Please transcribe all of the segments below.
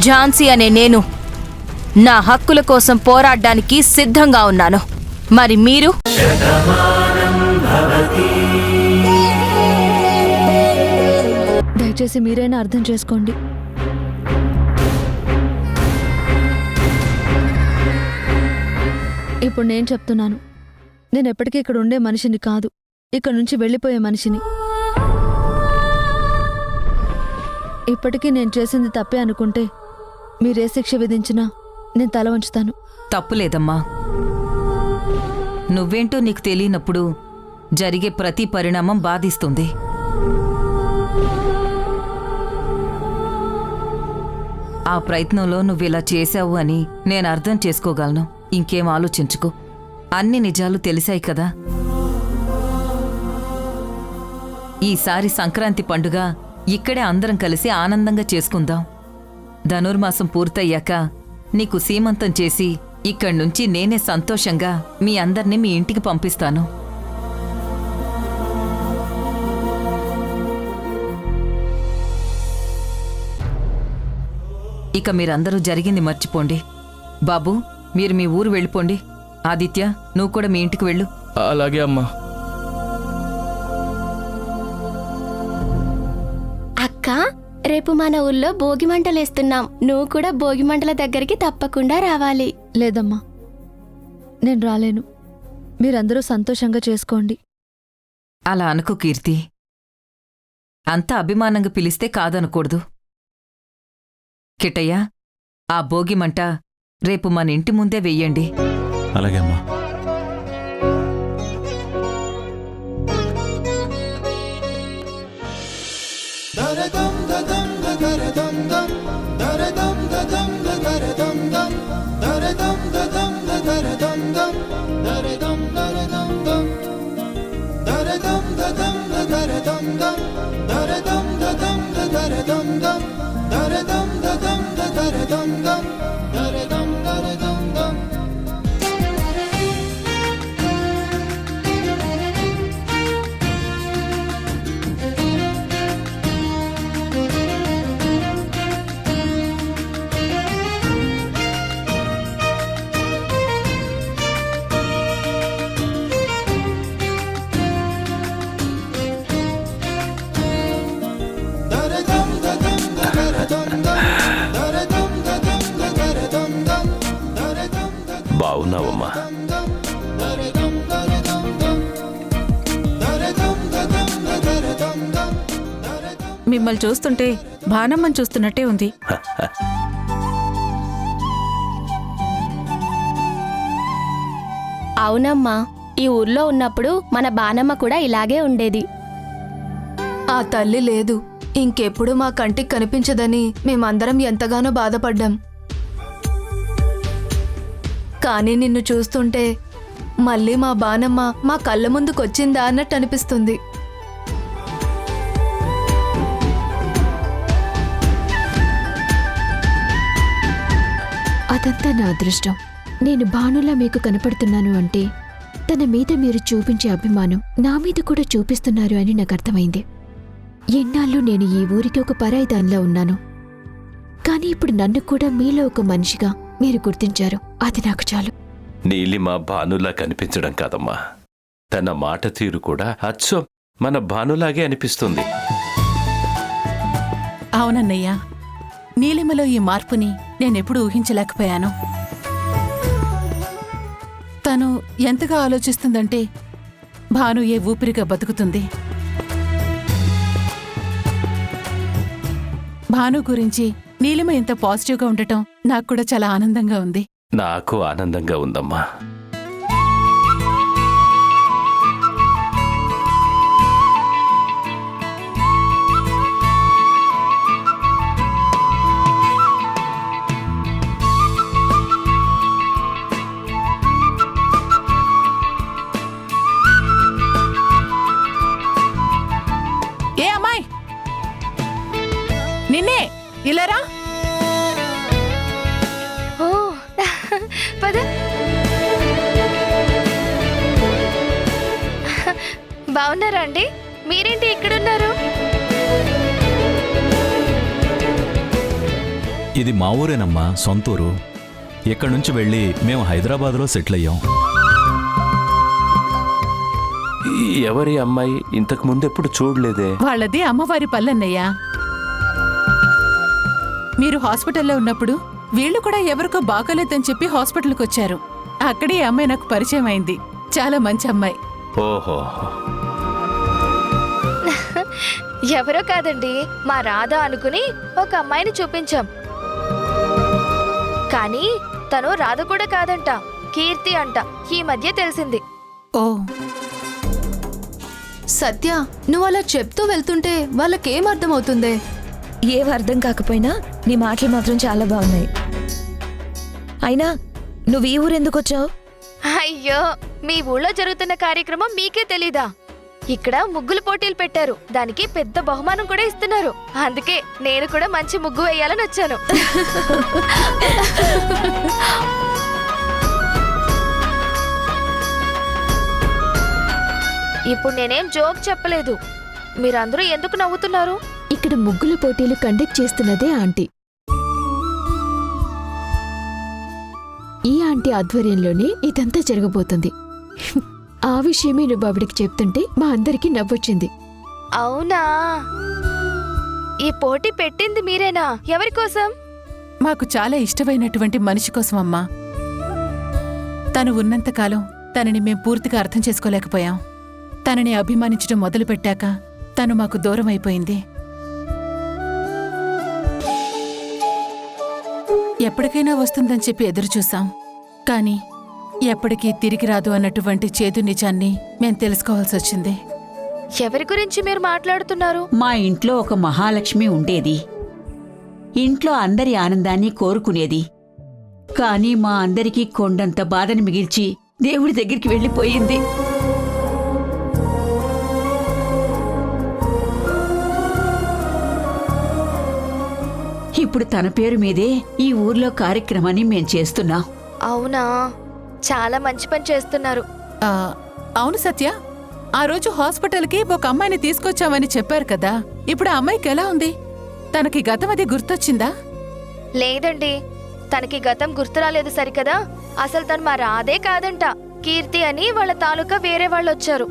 ఝాన్సీ అనే నేను నా హక్కుల కోసం పోరాడడానికి సిద్ధంగా ఉన్నాను. మరి మీరు? దయచేసి మీరైనా అర్థం చేసుకోండి. ఇప్పుడు నేను చెప్తున్నాను, నేను ఎప్పటికీ ఇక్కడ ఉండే మనిషిని కాదు, ఇక్కడ నుంచి వెళ్ళిపోయే మనిషిని. ఇప్పటికీ నేను చేసింది తప్పే అనుకుంటే మీరే శిక్ష విధించినా నేను తల వంచుతాను. తప్పులేదమ్మా. నువ్వేంటో నీకు తెలియనప్పుడు జరిగే ప్రతి పరిణామం బాధిస్తుంది. ఆ ప్రయత్నంలో నువ్విలా చేశావు అని నేను అర్థం చేసుకోగలను. ఇంకేం ఆలోచించుకో. అన్ని నిజాలు తెలిసాయి కదా. ఈసారి సంక్రాంతి పండుగ ఇక్కడే అందరం కలిసి ఆనందంగా చేసుకుందాం. ధనుర్మాసం పూర్తయ్యాక నీకు సీమంతం చేసి ఇక్కడ్నుంచి నేనే సంతోషంగా మీ అందర్నీ మీ ఇంటికి పంపిస్తాను. ఇక మీరందరూ జరిగింది మర్చిపోండి. బాబు, మీరు మీ ఊరు వెళ్ళిపోండి. ఆదిత్య, నువ్వు కూడా మీ ఇంటికి వెళ్ళు. అలాగే అమ్మా. అక్క, రేపు మన ఊళ్ళో భోగిమంటలేస్తున్నాం. నువ్వు కూడా భోగిమంటల దగ్గరికి తప్పకుండా రావాలి. లేదమ్మా, నేను రాలేను. మీరందరూ సంతోషంగా చేసుకోండి. అలా అనుకో కీర్తి. అంత అభిమానంగా పిలిస్తే కాదనకూడదు. కిట్టయ్య, ఆ భోగిమంట రేపు మన ఇంటి ముందే వెయ్యండి. అలాగే అమ్మా. బావున్నావమ్మా? మిమ్మల్ని చూస్తుంటే భానమ్మని చూస్తున్నట్టే ఉంది. అవునమ్మా, ఈ ఊర్లో ఉన్నప్పుడు మన బానమ్మ కూడా ఇలాగే ఉండేది. ఆ తల్లి లేదు, ఇంకెప్పుడు మా కంటికి కనిపించదని మేమందరం ఎంతగానో బాధపడ్డాం. కానీ నిన్ను చూస్తుంటే మళ్ళీ మా బానమ్మ మా కళ్ళ ముందుకొచ్చిందా అన్నట్టు అనిపిస్తుంది. అదంతా నా అదృష్టం. నేను భానులా మీకు కనపడుతున్నాను అంటే తన మీద మీరు చూపించే అభిమానం నా మీద కూడా చూపిస్తున్నారు అని నాకు అర్థమైంది. ఎన్నాళ్ళు నేను ఈ ఊరికి ఒక పరాయిదానిలా ఉన్నాను, కానీ ఇప్పుడు నన్ను కూడా మీలో ఒక మనిషిగా మీరు గుర్తించారు. అది నాకు చాలు. నీలిమ భానులా కనిపించడం కాదమ్మా, తన మాట తీరు కూడా అచ్చం మన భానులాగే అనిపిస్తుంది. అవునన్నయ్య, నీలిమలో ఈ మార్పుని నేనెప్పుడు ఊహించలేకపోయాను. తను ఎంతగా ఆలోచిస్తుందంటే భాను ఏ ఊపిరిగా బతుకుతుంది. భాను గురించి నీలిమ ఇంత పాజిటివ్గా ఉండటం నాకు కూడా చాలా ఆనందంగా ఉంది. నాకు ఆనందంగా ఉందమ్మా. ఏ అమ్మాయి, నిన్నే ఇలారా. ఓ పద. బాగున్నారా అండి? మీరేంటి ఇక్కడున్నారు? ఇది మా ఊరేనమ్మా, సొంతూరు. ఇక్కడి నుంచి వెళ్ళి మేము హైదరాబాద్లో సెటిల్ అయ్యాం. ఎవరి అమ్మాయి? ఇంతకు ముందు ఎప్పుడు చూడలేదే. వాళ్ళది అమ్మవారి పల్లన్నయ్య. మీరు హాస్పిటల్లో ఉన్నప్పుడు వీళ్ళు కూడా ఎవరికో బాగోలేదని చెప్పి హాస్పిటల్కి వచ్చారు. అక్కడే ఈ అమ్మాయి నాకు పరిచయం అయింది. చాలా మంచి అమ్మాయి. ఓహో, ఎవరో కాదండి, మా రాధ అనుకుని ఒక అమ్మాయిని చూపించాం. కానీ తను రాధ కూడా కాదంట, కీర్తి అంట. ఈ మధ్య తెలిసింది. ఓ, సత్య, నువ్వు అలా చెప్తూ వెళ్తుంటే వాళ్ళకేం అర్థమవుతుందే? ఏం అర్థం కాకపోయినా నీ మాటలు మాత్రం చాలా బాగున్నాయి. అయినా నువ్వు ఈ ఊరెందుకు వచ్చావు? అయ్యో, మీ ఊళ్ళో జరుగుతున్న కార్యక్రమం మీకే తెలీదా? ఇక్కడ ముగ్గులు పోటీలు పెట్టారు. దానికి పెద్ద బహుమానం కూడా ఇస్తున్నారు. అందుకే నేను కూడా మంచి ముగ్గు వేయాలని వచ్చాను. ఇప్పుడు నేనేం జోక్ చెప్పలేదు. మీరందరూ ఎందుకు నవ్వుతున్నారు? ఇక్కడ ముగ్గుల పోటీలు కండక్ట్ చేస్తున్నదే ఆంటీ. ఈ ఆంటీ ఆధ్వర్యంలోనే ఇదంతా జరగబోతుంది. ఆ విషయమే నువ్వు ఆవిడికి చెప్తుంటే మా అందరికీ నవ్వొచ్చింది. అవునా? ఈ పోటీ పెట్టింది మీరేనా? ఎవరి కోసం? మాకు చాలా ఇష్టమైనటువంటి మనిషి కోసం అమ్మా. తను ఉన్నంతకాలం తనని మేం పూర్తిగా అర్థం చేసుకోలేకపోయాం. తనని అభిమానించడం మొదలుపెట్టాక తను మాకు దూరం అయిపోయింది. ఎప్పటికైనా వస్తుందని చెప్పి ఎదురుచూసాం. కానీ ఎప్పటికీ తిరిగి రాదు అన్నటువంటి చేదు నిజాన్ని మేం తెలుసుకోవాల్సి వచ్చింది. ఎవరి గురించి మీరు మాట్లాడుతున్నారు? మా ఇంట్లో ఒక మహాలక్ష్మి ఉండేది. ఇంట్లో అందరి ఆనందాన్ని కోరుకునేది. కానీ మా అందరికీ కొండంత బాధని మిగిల్చి దేవుడి దగ్గరికి వెళ్ళిపోయింది. ఇప్పుడు తన పేరు మీదే ఈ ఊర్లో కార్యక్రమాన్ని మేం చేస్తున్నాం. అవునా? చాలా మంచి పని చేస్తున్నారు. అవును సత్య, ఆ రోజు హాస్పిటల్కి ఒక అమ్మాయిని తీసుకొచ్చామని చెప్పారు కదా. ఇప్పుడు ఆ అమ్మాయికి ఎలా ఉంది? తనకి గతం అది గుర్తొచ్చిందా? లేదండి, తనకి గతం గుర్తు రాలేదు సరికదా. అసలు తను మా రాధే కాదంట, కీర్తి అని వాళ్ళ తాలూకా వేరే వాళ్ళు వచ్చారు.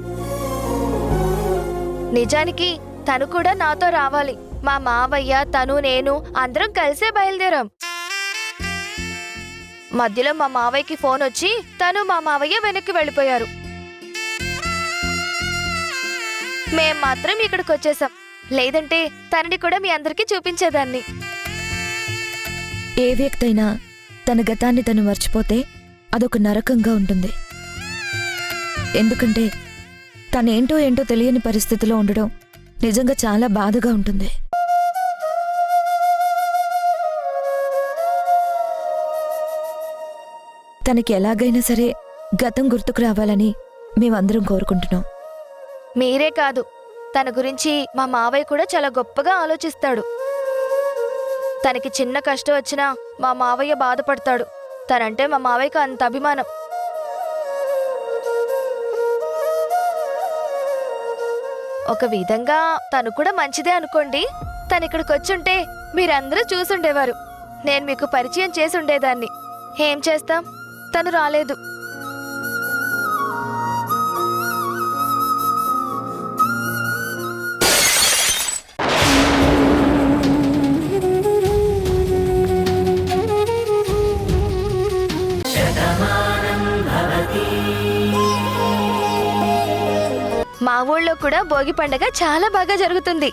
నిజానికి తను కూడా నాతో రావాలి. మా మావయ్య, తను, నేను అందరం కలిసే బయలుదేరాం. మధ్యలో మా మావయ్యకి ఫోన్ వచ్చి తను, మా మావయ్య వెనక్కి వెళ్ళిపోయారు. మేం మాత్రం ఇక్కడికి వచ్చేసాం. లేదంటే తనని కూడా మీ అందరికీ చూపించేదాన్ని. ఏ వ్యక్తి అయినా తన గతాన్ని తను మర్చిపోతే అదొక నరకంగా ఉంటుంది. ఎందుకంటే తనేంటో ఏంటో తెలియని పరిస్థితిలో ఉండడం నిజంగా చాలా బాధగా ఉంటుంది. తనకి ఎలాగైనా సరే గతం గుర్తుకు రావాలని మేమందరం కోరుకుంటున్నాం. మీరే కాదు, తన గురించి మా మావయ్య కూడా చాలా గొప్పగా ఆలోచిస్తాడు. తనకి చిన్న కష్టం వచ్చినా మా మావయ్య బాధపడతాడు. తనంటే మా మావయ్యకు అంత అభిమానం. ఒక విధంగా తను కూడా మంచిదే అనుకోండి. తను ఇక్కడికి వచ్చుంటే మీరందరూ చూసుండేవారు. నేను మీకు పరిచయం చేసి ఉండేదాన్ని. ఏం చేస్తాం, తను రాలేదు. మా ఊళ్ళో కూడా భోగి పండగ చాలా బాగా జరుగుతుంది.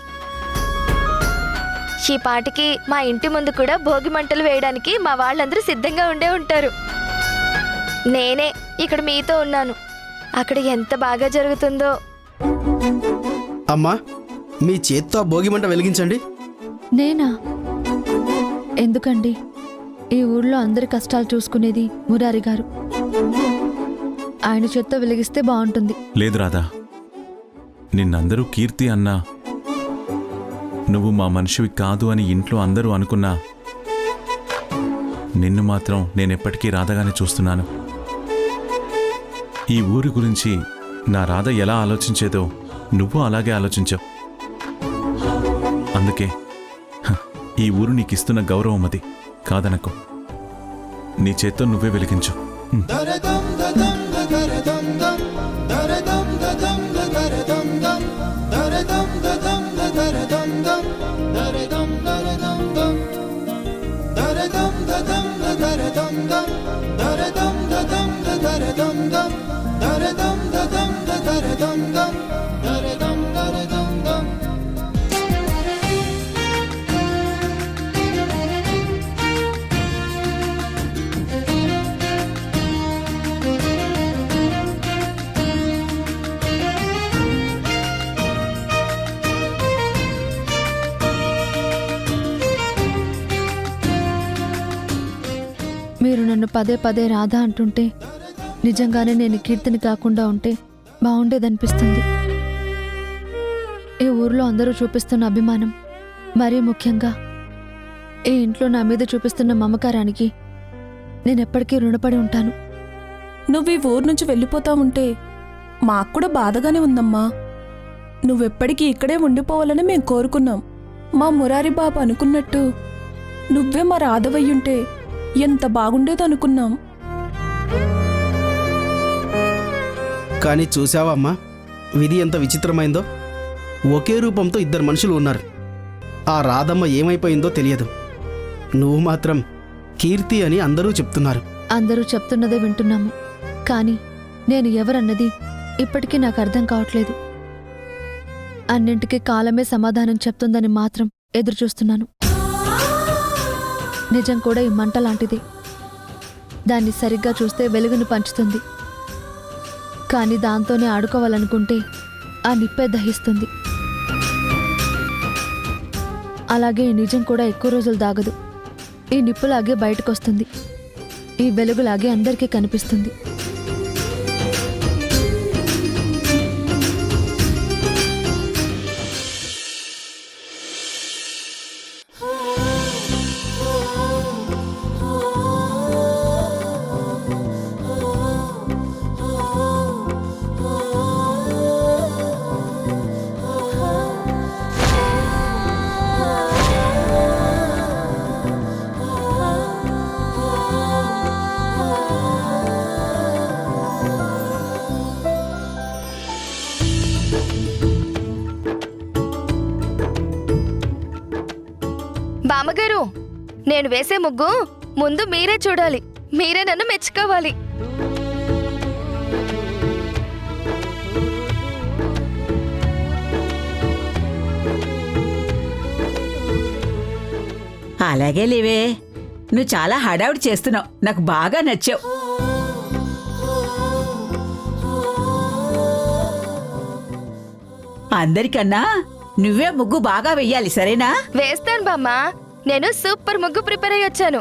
ఈ పాటికి మా ఇంటి ముందు కూడా భోగి మంటలు వేయడానికి మా వాళ్ళందరూ సిద్ధంగా ఉండే ఉంటారు. నేనే ఇక్కడ మీతో ఉన్నాను. అక్కడ ఎంత బాగా జరుగుతుందో. అమ్మా, మీ చేత్తో ఆ భోగి మంట వెలిగించండి. నేనా? ఎందుకండి? ఈ ఊళ్ళో అందరి కష్టాలు చూసుకునేది మురారి గారు. ఆయన చేత్తో వెలిగిస్తే బాగుంటుంది. లేదు రాధా, నిన్నందరూ కీర్తి అన్నా, నువ్వు మా మనిషివి కాదు అని ఇంట్లో అందరూ అనుకున్నా, నిన్ను మాత్రం నేనెప్పటికీ రాధగానే చూస్తున్నాను. ఈ ఊరి గురించి నా రాధ ఎలా ఆలోచించేదో నువ్వు అలాగే ఆలోచించావు. అందుకే ఈ ఊరు నీకిస్తున్న గౌరవం అది. కాదనకు. నీ చేత్తో నువ్వే వెలిగించు. మీరు నన్ను పదే పదే రాధా అంటుంటే నిజంగానే నేను కీర్తిని కాకుండా ఉంటే బాగుండేదనిపిస్తుంది. ఈ ఊర్లో అందరూ చూపిస్తున్న అభిమానం, మరీ ముఖ్యంగా ఈ ఇంట్లో నా మీద చూపిస్తున్న మమకారానికి నేనెప్పటికీ రుణపడి ఉంటాను. నువ్వు ఈ ఊరు నుంచి వెళ్ళిపోతా ఉంటే మాకు కూడా బాధగానే ఉందమ్మా. నువ్వెప్పటికీ ఇక్కడే ఉండిపోవాలని మేం కోరుకున్నాం. మా మురారి బాబు అనుకున్నట్టు నువ్వే మా రాధవయ్యుంటే ఎంత బాగుండేదనుకున్నాం. కానీ చూసావా అమ్మా, విధి ఎంత విచిత్రమైందో. ఒకే రూపంతో ఇద్దరు మనుషులు ఉన్నారు. ఆ రాధమ్మ ఏమైపోయిందో తెలియదు. నువ్వు మాత్రం కీర్తి అని అందరూ చెప్తున్నారు. అందరూ చెప్తున్నదే వింటున్నాము, కానీ నేను ఎవరన్నది ఇప్పటికీ నాకు అర్థం కావట్లేదు. అన్నింటికీ కాలమే సమాధానం చెప్తుందని మాత్రం ఎదురుచూస్తున్నాను. నిజం కూడా ఈ మంట లాంటిది. దాన్ని సరిగ్గా చూస్తే వెలుగును పంచుతుంది, కానీ దాంతోనే ఆడుకోవాలనుకుంటే ఆ నిప్పే దహిస్తుంది. అలాగే ఈ నిజం కూడా ఎక్కువ రోజులు దాగదు. ఈ నిప్పులాగే బయటకొస్తుంది, ఈ వెలుగులాగే అందరికీ కనిపిస్తుంది. బామ్మగారు, నేను వేసే ముగ్గు ముందు మీరే చూడాలి, మీరే నన్ను మెచ్చుకోవాలి. అలాగే లేవే, నువ్వు చాలా హడావుడి చేస్తున్నావు. నాకు బాగా నచ్చావు. అందరికన్నా నువ్వే ముగ్గు బాగా వెయ్యాలి, సరేనా? వేస్తాను బామ్మ. నేను సూపర్ ముగ్గు ప్రిపేర్ అయ్యి వచ్చాను.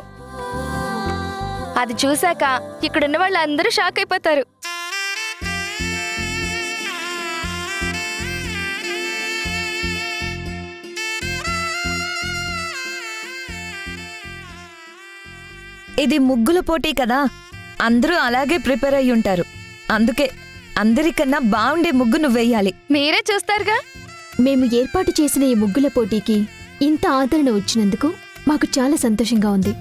అది చూశాక ఇక్కడున్న వాళ్ళందరూ షాక్ అయిపోతారు. ఇది ముగ్గుల పోటీ కదా, అందరూ అలాగే ప్రిపేర్ అయ్యి ఉంటారు. అందుకే అందరికన్నా బాగుండే ముగ్గు నువ్వెయ్యాలి. మీరే చూస్తారుగా. మేము ఏర్పాటు చేసిన ఈ ముగ్గుల పోటీకి ఇంత ఆదరణ వచ్చినందుకు మాకు చాలా సంతోషంగా ఉంది.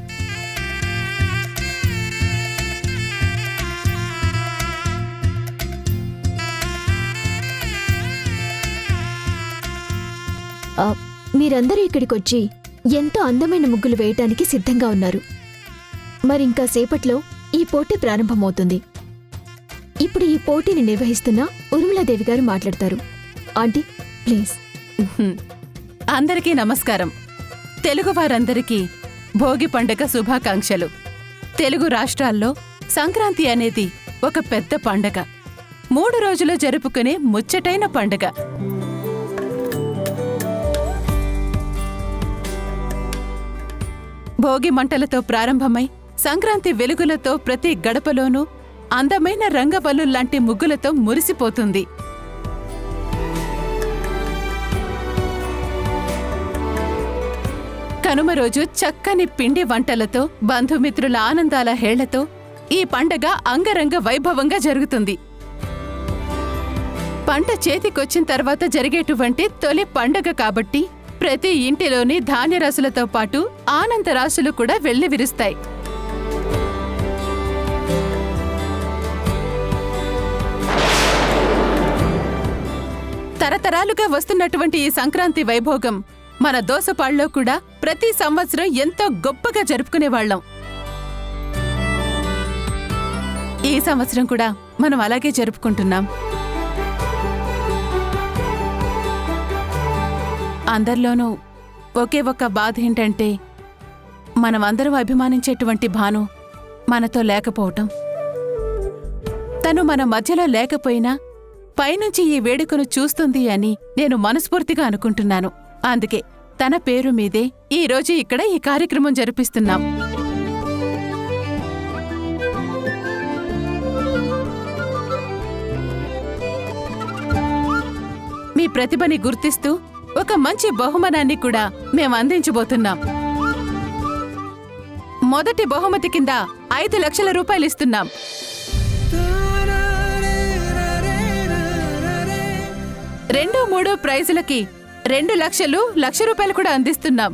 మీరందరూ ఇక్కడికొచ్చి ఎంతో అందమైన ముగ్గులు వేయటానికి సిద్ధంగా ఉన్నారు. మరింకా సేపట్లో ఈ పోటీ ప్రారంభమవుతుంది. ఇప్పుడు ఈ పోటీని నిర్వహిస్తున్న ఉర్మిళాదేవి గారు మాట్లాడతారు. Aunty please. అందరికీ నమస్కారం. తెలుగు వారందరికీ భోగి పండుగ శుభాకాంక్షలు. తెలుగు రాష్ట్రాల్లో సంక్రాంతి అనేది ఒక పెద్ద పండగ. 3 రోజులు జరుపుకునే ముచ్చటైన పండగ. భోగి మంటలతో ప్రారంభమై సంక్రాంతి వెలుగులతో ప్రతి గడపలోనూ అందమైన రంగవల్లుల్లాంటి ముగ్గులతో మురిసిపోతుంది. కనుమ రోజు చక్కని పిండి వంటలతో, బంధుమిత్రుల ఆనందాల హేళ్లతో ఈ పండగ అంగరంగ వైభవంగా జరుగుతుంది. పంట చేతికొచ్చిన తర్వాత జరిగేటువంటి తొలి పండగ కాబట్టి ప్రతి ఇంటిలోని ధాన్యరాశులతో పాటు ఆనంద రాశులు కూడా వెళ్లి విరుస్తాయి. తరతరాలుగా వస్తున్నటువంటి ఈ సంక్రాంతి వైభోగం మన దోసపాళ్ళలో కూడా ప్రతి సంవత్సరం ఎంతో గొప్పగా జరుపుకునేవాళ్లం. ఈ సంవత్సరం కూడా మనం అలాగే జరుపుకుంటున్నాం. అందరిలోనూ ఒకే ఒక్క బాధ ఏంటంటే మనమందరం అభిమానించేటువంటి భాను మనతో లేకపోవటం. తను మన మధ్యలో లేకపోయినా పైనుంచి ఈ వేడుకను చూస్తుంది అని నేను మనస్ఫూర్తిగా అనుకుంటున్నాను. అందుకే తన పేరు మీదే ఈరోజు ఇక్కడ ఈ కార్యక్రమం జరిపిస్తున్నాం. మీ ప్రతిభని గుర్తిస్తూ ఒక మంచి బహుమానాన్ని కూడా మేం అందించబోతున్నాం. మొదటి బహుమతి కింద 5 లక్షల రూపాయలు ఇస్తున్నాం. 2, 3 ప్రైజులకి 2 లక్షలు, 1,00,000 రూపాయలు కూడా అందిస్తున్నాం.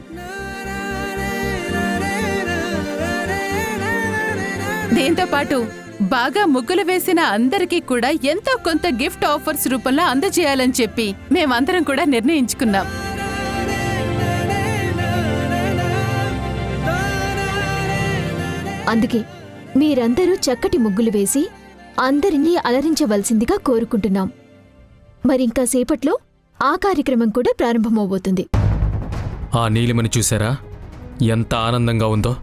దీంతో పాటు బాగా ముగ్గులు వేసిన అందరికీ కూడా ఎంతో కొంత గిఫ్ట్ ఆఫర్స్ రూపంలో అందజేయాలని చెప్పి మేమందరం కూడా నిర్ణయించుకున్నాం. అందుకే మీరందరూ చక్కటి ముగ్గులు వేసి అందరినీ అలరించవలసిందిగా కోరుకుంటున్నాం. మరింకా సేపట్లో ఆ కార్యక్రమం కూడా ప్రారంభమవబోతుంది. ఆ నీలిమని చూసారా? ఎంత ఆనందంగా ఉందో.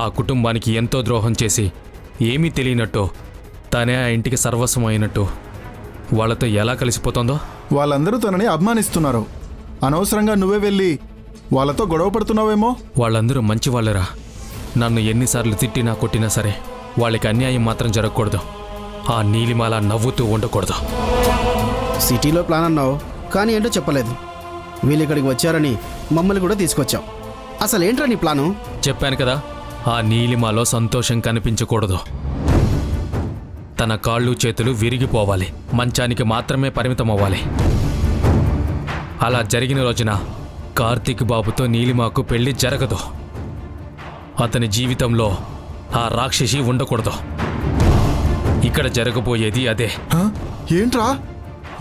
ఆ కుటుంబానికి ఎంతో ద్రోహం చేసి ఏమీ తెలియనట్టు తనే ఆ ఇంటికి సర్వస్వం అయినట్టు వాళ్ళతో ఎలా కలిసిపోతుందో. వాళ్ళందరూ తనని అభిమానిస్తున్నారు. అనవసరంగా నువ్వే వెళ్ళి వాళ్ళతో గొడవ పడుతున్నావేమో. వాళ్ళందరూ మంచివాళ్ళరా. నన్ను ఎన్నిసార్లు తిట్టినా కొట్టినా సరే వాళ్ళకి అన్యాయం మాత్రం జరగకూడదు. ఆ నీలిమాల నవ్వుతూ ఉండకూడదు. సిటీలో ప్లాన్ అన్నావు, కానీ ఏంటో చెప్పలేదు. వీళ్ళు ఇక్కడికి వచ్చారని మమ్మల్ని కూడా తీసుకొచ్చాం. అసలేంట్రా నీ ప్లాను? చెప్పాను కదా, ఆ నీలిమాలో సంతోషం కనిపించకూడదు. తన కాళ్ళు చేతులు విరిగిపోవాలి, మంచానికి మాత్రమే పరిమితం అవ్వాలి. అలా జరిగిన రోజున కార్తీక్ బాబుతో నీలిమాకు పెళ్లి జరగదు. అతని జీవితంలో ఆ రాక్షసి ఉండకూడదు. ఇక్కడ జరగబోయేది అదే. ఏంట్రా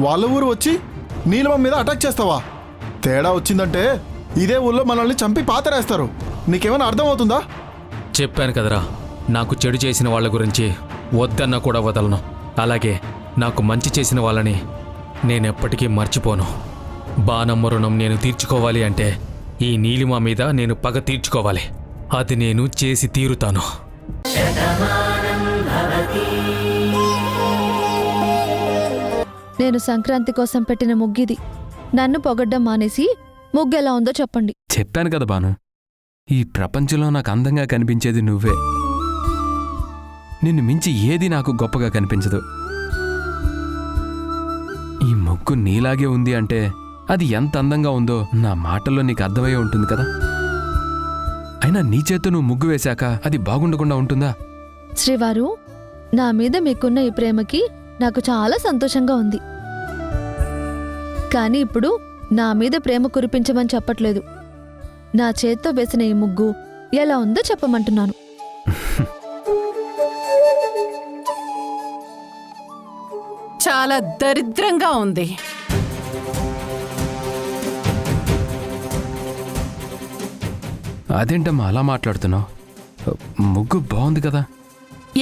వాళ్ళ ఊరు వచ్చి నీలిమ మీద అటాక్ చేస్తావా? తేడా వచ్చిందంటే ఇదే ఊళ్ళో మనల్ని చంపి పాతరేస్తారు. నీకేమైనా అర్థమవుతుందా? చెప్పాను కదరా, నాకు చెడు చేసిన వాళ్ళ గురించి వద్దన్నా కూడా వదలను. అలాగే నాకు మంచి చేసిన వాళ్ళని నేనెప్పటికీ మర్చిపోను. బాణమ్మ రుణం నేను తీర్చుకోవాలి అంటే ఈ నీలిమ మీద నేను పగ తీర్చుకోవాలి. అది నేను చేసి తీరుతాను. నేను సంక్రాంతి కోసం పెట్టిన ముగ్గిది. నన్ను పొగడ్డం మానేసి ముగ్గెలా ఉందో చెప్పండి. చెప్పాను కదా బాను, ఈ ప్రపంచంలో నాకు అందంగా కనిపించేది నువ్వే. నిన్ను మించి ఏది నాకు గొప్పగా కనిపించదు. ఈ ముగ్గు నీలాగే ఉంది అంటే అది ఎంత అందంగా ఉందో నా మాటల్లో నీకు అర్థమయ్యే ఉంటుంది కదా. అయినా నీ చేత్తో నువ్వు ముగ్గు వేశాక అది బాగుండకుండా ఉంటుందా? శ్రీవారు, నా మీద మీకున్న ఈ ప్రేమకి నాకు చాలా సంతోషంగా ఉంది. కానీ ఇప్పుడు నా మీద ప్రేమ కురిపించమని చెప్పట్లేదు. నా చేత్తో వేసిన ఈ ముగ్గు ఎలా ఉందో చెప్పమంటున్నాను. చాలా దరిద్రంగా ఉంది. అదేంటమ్మా అలా మాట్లాడుతున్నావు? ముగ్గు బాగుంది కదా.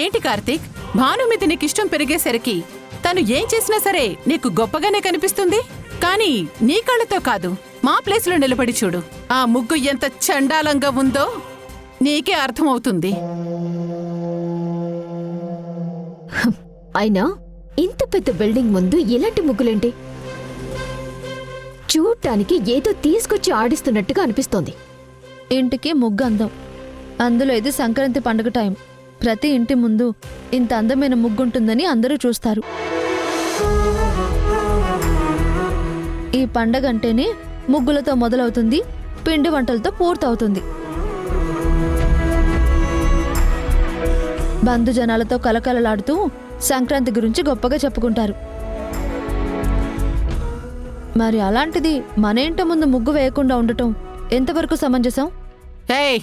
ఏంటి కార్తీక్, భాను మీద నీకు ఇష్టం పెరిగేసరికి తను ఏం చేసినా సరే నీకు గొప్పగానే కనిపిస్తుంది. కానీ నీ కళ్ళతో కాదు, మా ప్లేస్లో నిలబడి చూడు. ఆ ముగ్గు ఎంత చండాలంగా ఉందో నీకే అర్థమవుతుంది. అయినా ఇంత పెద్ద బిల్డింగ్ ముందు ఇలాంటి ముగ్గులేంటి? చూడటానికి ఏదో తీసుకొచ్చి ఆడిస్తున్నట్టుగా అనిపిస్తోంది. ఇంటికి ముగ్గు అందం, అందులో ఇది సంక్రాంతి పండుగ టైం. ప్రతి ఇంటి ముందు ఇంత అందమైన ముగ్గుంటుందని అందరూ చూస్తారు. ఈ పండగ అంటేనే ముగ్గులతో మొదలవుతుంది, పిండి వంటలతో పూర్తవుతుంది. బంధుజనాలతో కలకలలాడుతూ సంక్రాంతి గురించి గొప్పగా చెప్పుకుంటారు. మరి అలాంటిది మన ఇంటి ముందు ముగ్గు వేయకుండా ఉండటం ఎంతవరకు సమంజసం? ఏయ్,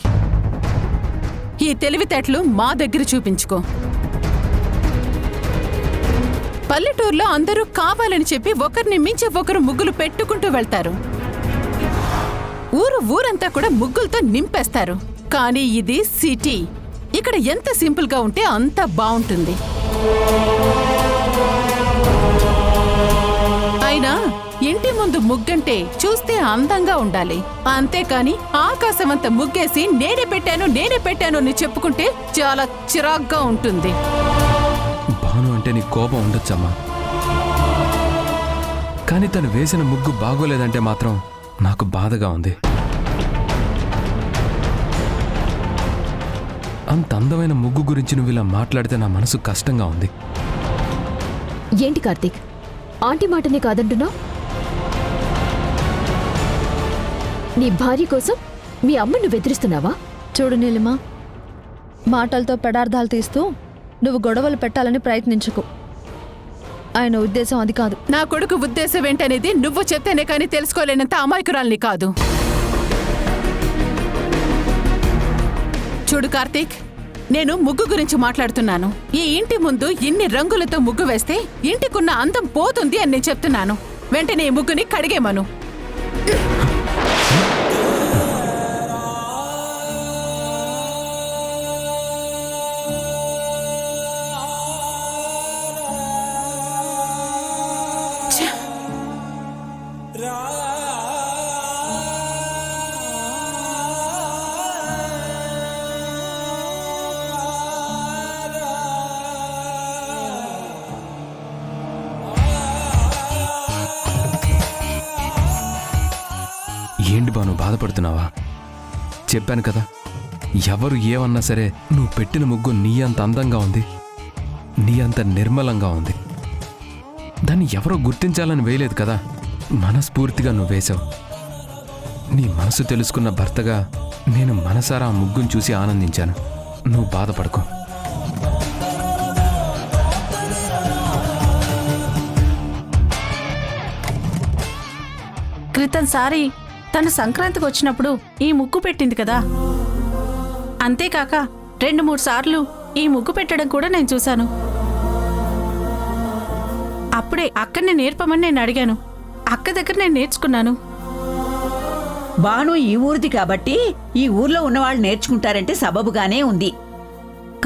ఈ తెలివితేటలు మా దగ్గర చూపించుకో. పల్లెటూరులో అందరూ కావాలని చెప్పి ఒకరిని మించి ఒకరు ముగ్గులు పెట్టుకుంటూ వెళ్తారు. ఊరంతా కూడా ముగ్గులతో నింపేస్తారు. కానీ ఇది సిటీ. ఇక్కడ ఎంత సింపుల్ గా ఉంటే అంత బాగుంటుంది. అయినా ఇంటి ముందు ముగ్గంటే చూస్తే అందంగా ఉండాలి. అంతేకాని ఆకాశమంత ముగ్గేసి నేనే పెట్టాను అని చెప్పుకుంటే చాలా చిరాగ్గా ఉంటుంది. భాను అంటే నీ కోపం ఉండొచ్చమ్మా, కానీ తను వేసిన ముగ్గు బాగోలేదంటే మాత్రం నాకు బాధగా ఉంది. అంత అందమైన ముగ్గు గురించి నువ్వు ఇలా మాట్లాడితే నా మనసు కష్టంగా ఉంది. ఏంటి కార్తీక్, ఆంటీ మాటనే కాదంటున్నావు? నీ భార్య కోసం మీ అమ్మను బెదిరిస్తున్నావా? చూడు నీలిమా, మాటలతో పెడార్థాలు తీస్తూ నువ్వు గొడవలు పెట్టాలని ప్రయత్నించుకో. ఆయన ఉద్దేశం అది కాదు. నా కొడుకు ఉద్దేశం ఏంటనేది నువ్వు చెప్తేనే కానీ తెలుసుకోలేనంత అమాయకురాల్ని కాదు. చూడు కార్తీక్, నేను ముగ్గు గురించి మాట్లాడుతున్నాను. ఈ ఇంటి ముందు ఇన్ని రంగులతో ముగ్గు వేస్తే ఇంటికున్న అందం పోతుంది అని నేను చెప్తున్నాను. వెంటనే ఈ ముగ్గుని కడిగేమను. ఏంటి బాను, బాధపడుతున్నావా? చెప్పాను కదా, ఎవరు ఏమన్నా సరే నువ్వు పెట్టిన ముగ్గు నీ అంత అందంగా ఉంది, నీ అంత నిర్మలంగా ఉంది. దాన్ని ఎవరో గుర్తించాలని వేయలేదు కదా, మనస్ఫూర్తిగా నువ్వు వేశావు. నీ మనసు తెలుసుకున్న భర్తగా నేను మనసారా ఆ ముగ్గును చూసి ఆనందించాను. నువ్వు బాధపడకు. క్రితంసారి తను సంక్రాంతికి వచ్చినప్పుడు ఈ ముగ్గు పెట్టింది కదా. అంతేకాక 2-3 సార్లు ఈ ముగ్గు పెట్టడం కూడా నేను చూశాను. అప్పుడే అక్కని నేర్పమని నేను అడిగాను. అక్క దగ్గర నేను నేర్చుకున్నాను. బాను ఈ ఊరిది కాబట్టి ఈ ఊర్లో ఉన్నవాళ్ళు నేర్చుకుంటారంటే సబబుగానే ఉంది.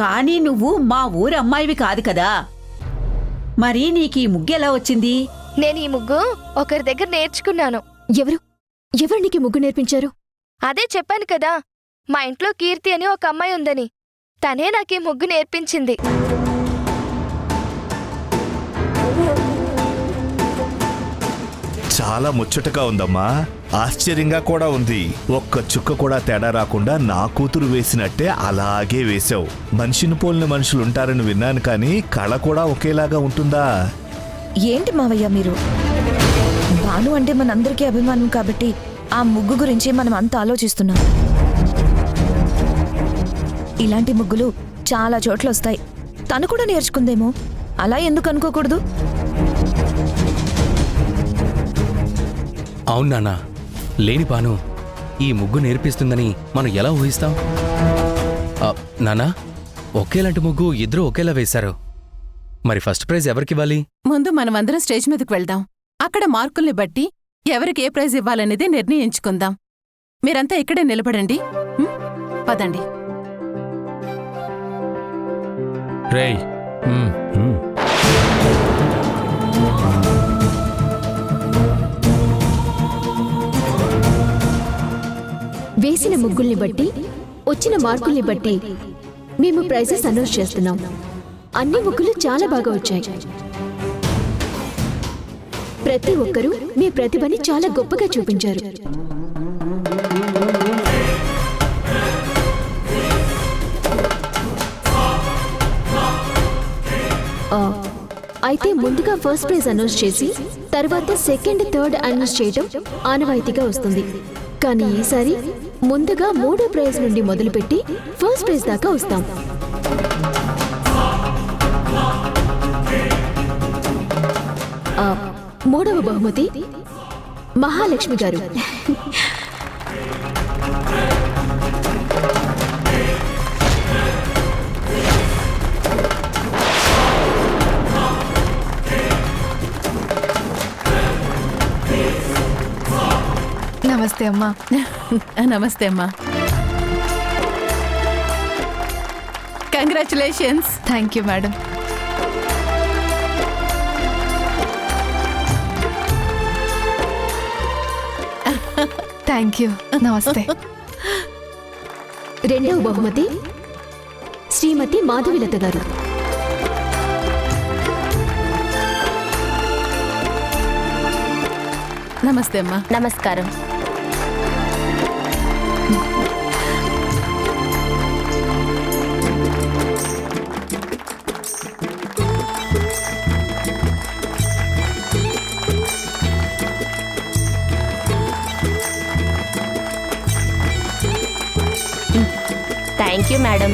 కానీ నువ్వు మా ఊరి అమ్మాయివి కాదు కదా, మరి నీకు ఈ ముగ్గు ఎలా వచ్చింది? నేను ఈ ముగ్గు ఒకరి దగ్గర నేర్చుకున్నాను. ఎవరు నీకు ముగ్గు నేర్పించారు? అదే చెప్పాను కదా, మా ఇంట్లో కీర్తి అని ఒక అమ్మాయి ఉందని. తనే నాకీ ముగ్గు నేర్పించింది. చాలా ముచ్చటగా ఉందమ్మా, ఆశ్చర్యంగా కూడా ఉంది. ఒక్క చుక్క కూడా తేడా రాకుండా నా కూతురు వేసినట్టే అలాగే వేశావు. మనిషిని పోలిన మనుషులుంటారని విన్నాను, కానీ కళ కూడా ఒకేలాగా ఉంటుందా? ఏంటి మావయ్య మీరు? భాను అంటే మనందరికీ అభిమానం కాబట్టి ఆ ముగ్గు గురించి మనం అంత ఆలోచిస్తున్నాం. ఇలాంటి ముగ్గులు చాలా చోట్ల వస్తాయి. తను కూడా నేర్చుకుందేమో, అలా ఎందుకు అనుకోకూడదు? అవును నాన్న, లేని పాను ఈ ముగ్గు నేర్పిస్తుందని మనం ఎలా ఊహిస్తాం? నానా, ఒకేలాంటి ముగ్గు ఇద్దరూ ఒకేలా వేశారు. మరి ఫస్ట్ ప్రైజ్ ఎవరికివ్వాలి? ముందు మనమందరం స్టేజ్ మీదకి వెళ్దాం. అక్కడ మార్కుల్ని బట్టి ఎవరికి ఏ ప్రైజ్ ఇవ్వాలనేది నిర్ణయించుకుందాం. మీరంతా ఇక్కడే నిలబడండి. పదండి. రేయ్, వేసిన ముగ్గుల్ని బట్టి, వచ్చిన మార్కుల్ని బట్టి మేము ప్రైజెస్ అనౌన్స్ చేస్తున్నాం. అన్ని ముగ్గులు చాలా బాగా వచ్చాయి. ప్రతి ఒక్కరూ మీ ప్రతిభని చాలా గొప్పగా చూపించారు. అయితే ముందుగా ఫస్ట్ ప్రైజ్ అనౌన్స్ చేసి తర్వాత సెకండ్, థర్డ్ అనౌన్స్ చేయడం ఆనవాయితీగా వస్తుంది. కానీ ఈసారి ముందుగా 3వ ప్రైజ్ నుండి మొదలుపెట్టి ఫస్ట్ ప్రైజ్ దాకా వస్తాం. మూడవ బహుమతి మహాలక్ష్మి గారు. నమస్తే అమ్మా. నమస్తే అమ్మా. Congratulations. Thank you madam. Thank you. నమస్తే. రెండవ బహుమతి శ్రీమతి మాధవిలత గారు. నమస్తే అమ్మా. నమస్కారం. Thank you madam.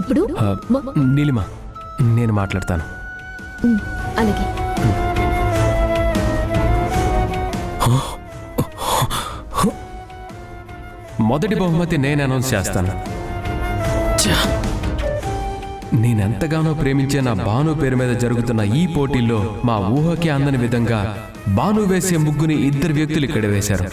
ఇప్పుడు నీలిమ, నేను మాట్లాడతాను. అలాగే. మొదటి బహుమతి నేను అనౌన్స్ చేస్తాను. నేనెంతగానో ప్రేమించే నా భాను పేరు మీద జరుగుతున్న ఈ పోటీల్లో మా ఊహకి అందని విధంగా భాను వేసే ముగ్గుని ఇద్దరు వ్యక్తులు ఇక్కడ వేశారు.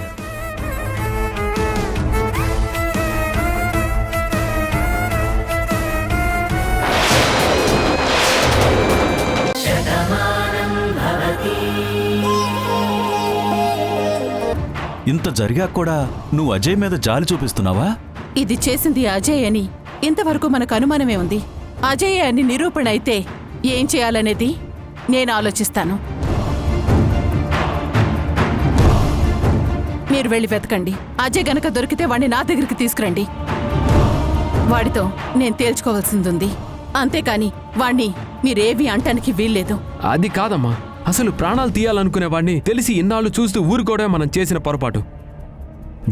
ఇంత జరిగా కూడా నువ్వు అజయ్ మీద జాలి చూపిస్తున్నావా? ఇది చేసింది అజయ్ అని ఇంతవరకు మనకు అనుమానమే ఉంది. అజయ్ అని నిరూపణ అయితే ఏం చేయాలనేది నేను ఆలోచిస్తాను. మీరు వెళ్ళి వెతకండి. అజయ్ గనక దొరికితే వాడిని నా దగ్గరికి తీసుకురండి. వాడితో నేను తేల్చుకోవాల్సింది. అంతేకాని వాణ్ణి మీరేవి అంటానికి వీల్లేదు. అది కాదమ్మా, అసలు ప్రాణాలు తీయాలనుకునే వాడిని తెలిసి ఇన్నాళ్ళు చూస్తూ ఊరుకోవడమే మనం చేసిన పొరపాటు.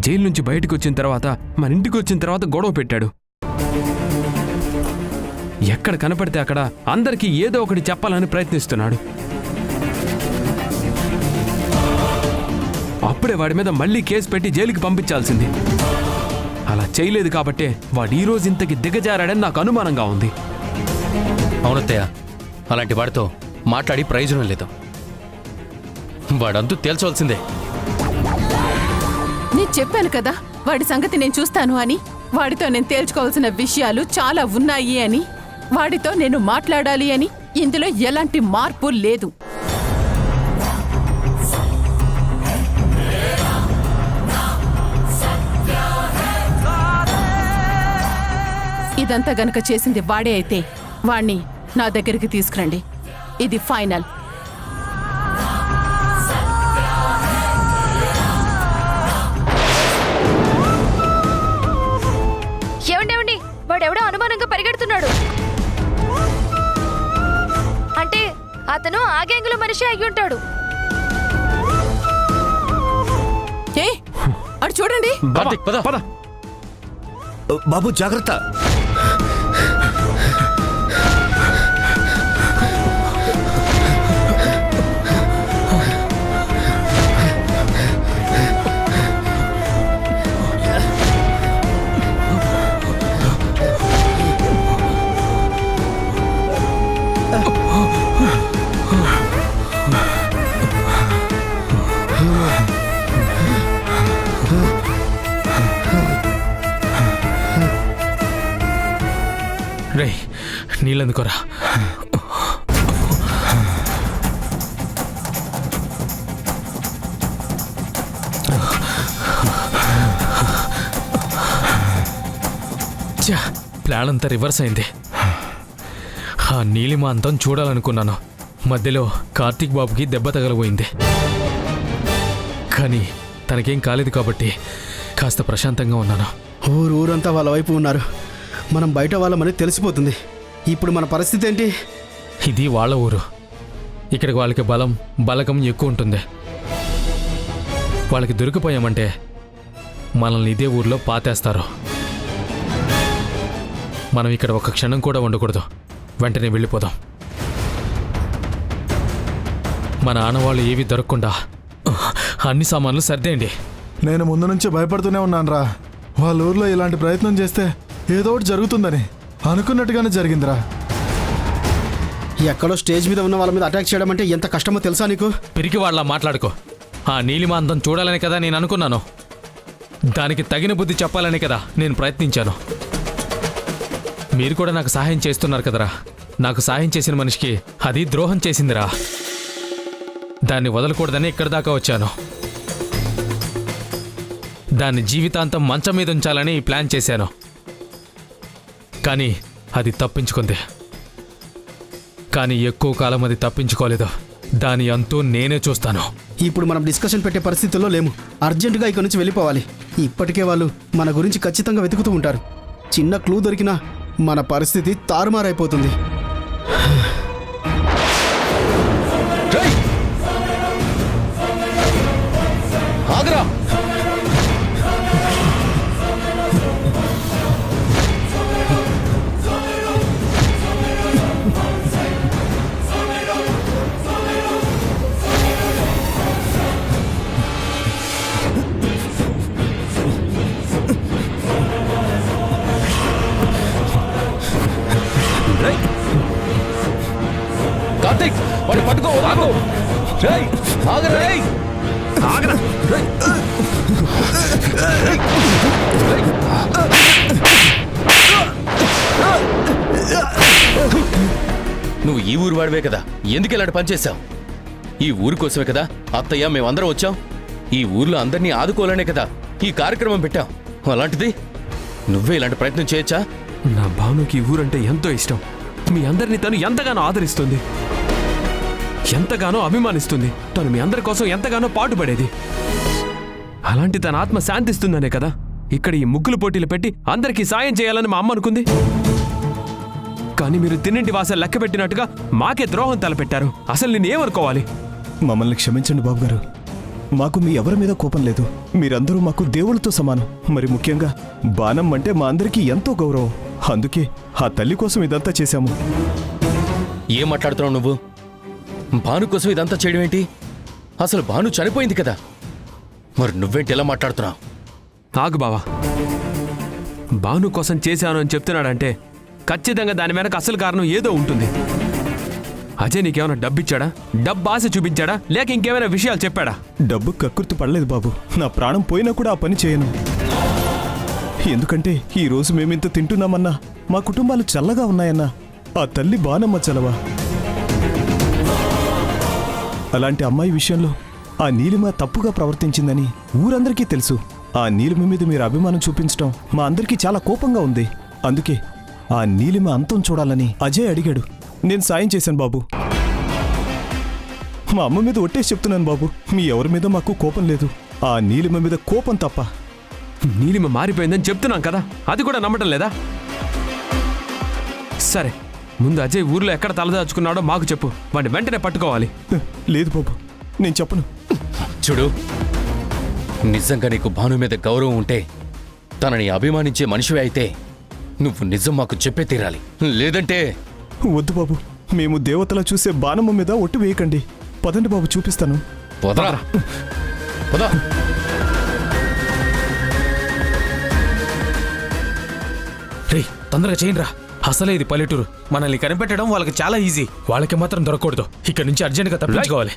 జైలు నుంచి బయటకు వచ్చిన తర్వాత మన ఇంటికి వచ్చిన తర్వాత గొడవ పెట్టాడు. ఎక్కడ కనపడితే అక్కడ అందరికీ ఏదో ఒకటి చెప్పాలని ప్రయత్నిస్తున్నాడు. అప్పుడే వాడి మీద మళ్ళీ కేసు పెట్టి జైలుకి పంపించాల్సింది. అలా చేయలేదు కాబట్టే వాడు ఈ రోజు ఇంతకి దిగజారాడని నాకు అనుమానంగా ఉంది. అవునత్తయ్య, అలాంటి వాడితో మాట్లాడి ప్రయోజనం లేదు. వాడంతూ తేల్చవలసిందే. నేను చెప్పాను కదా వాడి సంగతి నేను చూస్తాను అని. వాడితో నేను తేల్చుకోవాల్సిన విషయాలు చాలా ఉన్నాయి అని. వాడితో నేను మాట్లాడాలి అని. ఇందులో ఎలాంటి మార్పు లేదు. ఇదంతా గనక చేసింది వాడే అయితే వాణ్ణి నా దగ్గరికి తీసుకురండి. ఇది ఫైనల్. ఏమండి, వాడెవడో అనుమానంగా పరిగెడుతున్నాడు. అంటే అతను ఆ గ్యాంగులో మనిషి అయి ఉంటాడు. అటు చూడండి. బాబు జాగ్రత్త. రేయ్, నీళ్ళెందుకోరా? ప్లాన్ అంతా రివర్స్ అయింది. ఆ నీలిమ అంతం చూడాలనుకున్నాను. మధ్యలో కార్తీక్ బాబుకి దెబ్బ తగలబోయింది. కానీ తనకేం కాలేదు కాబట్టి కాస్త ప్రశాంతంగా ఉన్నాను. ఊరంతా వాళ్ళ వైపు ఉన్నారు. మనం బయట వాళ్ళమని తెలిసిపోతుంది. ఇప్పుడు మన పరిస్థితి ఏంటి? ఇది వాళ్ళ ఊరు. ఇక్కడికి వాళ్ళకి బలగం ఎక్కువ ఉంటుంది. వాళ్ళకి దొరికిపోయామంటే మనల్ని ఇదే ఊర్లో పాతేస్తారు. మనం ఇక్కడ ఒక క్షణం కూడా ఉండకూడదు. వెంటనే వెళ్ళిపోదాం. మన ఆనవాళ్ళు ఏవి దొరకకుండా అన్ని సామాన్లు సర్దేయండి. నేను ముందు నుంచి భయపడుతూనే ఉన్నానురా. వాళ్ళ ఊర్లో ఇలాంటి ప్రయత్నం చేస్తే ఏదో ఒకటి జరుగుతుందని. అనుకున్నట్టుగానే జరిగిందిరా. ఎక్కడో స్టేజ్ మీద ఉన్న వాళ్ళ మీద అటాక్ చేయడం అంటే ఎంత కష్టమో తెలుసా నీకు? పిరికి వాళ్ళ మాట్లాడుకో. ఆ నీలిమ అందం చూడాలని కదా నేను అనుకున్నాను. దానికి తగిన బుద్ధి చెప్పాలని కదా నేను ప్రయత్నించాను. మీరు కూడా నాకు సహాయం చేస్తున్నారు కదరా. నాకు సహాయం చేసిన మనిషికి అది ద్రోహం చేసిందిరా. దాన్ని వదలకూడదని ఇక్కడి దాకా వచ్చాను. దాన్ని జీవితాంతం మంచం మీద ఉంచాలని ప్లాన్ చేశాను. కానీ అది తప్పించుకుంది. కానీ ఎక్కువ కాలం అది తప్పించుకోలేదు. దాని అంతూ నేనే చూస్తాను. ఇప్పుడు మనం డిస్కషన్ పెట్టే పరిస్థితుల్లో లేము. అర్జెంటుగా ఇక్కడి నుంచి వెళ్ళిపోవాలి. ఇప్పటికే వాళ్ళు మన గురించి ఖచ్చితంగా వెతుకుతూ ఉంటారు. చిన్న క్లూ దొరికినా మన పరిస్థితి తారుమారైపోతుంది. ఆగరా! కార్తీక్, వాడు పట్టుకో. ఆగు! రేయ్, ఆగరా! రేయ్, ఆగరా! రేయ్. నువ్వు ఈ ఊరు వాడివే కదా, ఎందుకు ఇలాంటి పని చేశావు? ఈ ఊరు కోసమే కదా అత్తయ్య మేమందరం వచ్చాం. ఈ ఊర్లో అందరినీ ఆదుకోవాలనే కదా ఈ కార్యక్రమం పెట్టాం. అలాంటిది నువ్వే ఇలాంటి ప్రయత్నం చేయొచ్చా? నా భావనకి ఈ ఊరంటే ఎంతో ఇష్టం. మీ అందరినీ తను ఎంతగానో ఆదరిస్తుంది, ఎంతగానో అభిమానిస్తుంది. తను మీ అందరి కోసం ఎంతగానో పాటుపడేది. అలాంటి తన ఆత్మ శాంతిస్తుందనే కదా ఇక్కడ ఈ ముగ్గులు పోటీలు పెట్టి అందరికీ సాయం చేయాలని మా అమ్మ అనుకుంది. కానీ మీరు తిన్నింటి వాస లెక్క పెట్టినట్టుగా మాకే ద్రోహం తలపెట్టారు. అసలు నేనేమనుకోవాలి? మమ్మల్ని క్షమించండి బాబు గారు. మాకు మీ ఎవరి మీద కోపం లేదు. మీరందరూ మాకు దేవుళ్ళతో సమానం. మరి ముఖ్యంగా బాణం అంటే మా అందరికీ ఎంతో గౌరవం. అందుకే ఆ తల్లి కోసం ఇదంతా చేశాము. ఏం మాట్లాడుతున్నావు నువ్వు? భాను కోసం ఇదంతా చేయడం ఏంటి? అసలు భాను చనిపోయింది కదా. మరి నువ్వేంటి ఎలా మాట్లాడుతున్నావు? ఆగు బావా. భాను కోసం చేశాను అని చెప్తున్నాడంటే ఖచ్చితంగా దాని వెనక అసలు కారణం ఏదో ఉంటుంది. అజయ్ నీకేమైనా డబ్బిచ్చాడా? డబ్బు ఆశ చూపించాడా? లేక ఇంకేమైనా విషయాలు చెప్పాడా? డబ్బు కక్కుర్తి పడలేదు బాబు. నా ప్రాణం పోయినా కూడా ఆ పని చేయను. ఎందుకంటే ఈ రోజు మేమింత తింటున్నామన్నా, మా కుటుంబాలు చల్లగా ఉన్నాయన్నా ఆ తల్లి బాణమ్మ చలవా. అలాంటి అమ్మాయి విషయంలో ఆ నీలిమ తప్పుగా ప్రవర్తించిందని ఊరందరికీ తెలుసు. ఆ నీలిమ మీద మీరు అభిమానం చూపించడం మా అందరికీ చాలా కోపంగా ఉంది. అందుకే ఆ నీలిమ అంతం చూడాలని అజయ్ అడిగాడు. నేను సాయం చేశాను బాబు. మా అమ్మ మీద ఒట్టేసి చెప్తున్నాను బాబు, మీ ఎవరి మీద మాకు కోపం లేదు. ఆ నీలిమ మీద కోపం తప్ప. నీలిమ మారిపోయిందని చెప్తున్నాం కదా, అది కూడా నమ్మటం లేదా? సరే, ముందు అజయ్ ఊర్లో ఎక్కడ తలదాచుకున్నాడో మాకు చెప్పు. వాడిని వెంటనే పట్టుకోవాలి. లేదు బాబు, నేను చెప్పను. చూడు, నిజంగా నీకు భాను మీద గౌరవం ఉంటే, తనని అభిమానించే మనిషివే అయితే నువ్వు నిజం మాకు చెప్పే తీరాలి. లేదంటే వద్దు బాబు, మేము దేవతలా చూసే బాణమ్మ మీద ఒట్టు వేయకండి. పదండి బాబు, చూపిస్తాను. పోదరా, పోదా. రే, తొందరగా చేయండిరా. అసలే ఇది పల్లెటూరు. మనల్ని కనిపెట్టడం వాళ్ళకి చాలా ఈజీ. వాళ్ళకి మాత్రం దొరకకూడదు. ఇక్కడ నుంచి అర్జెంట్గా తప్పించుకోవాలి.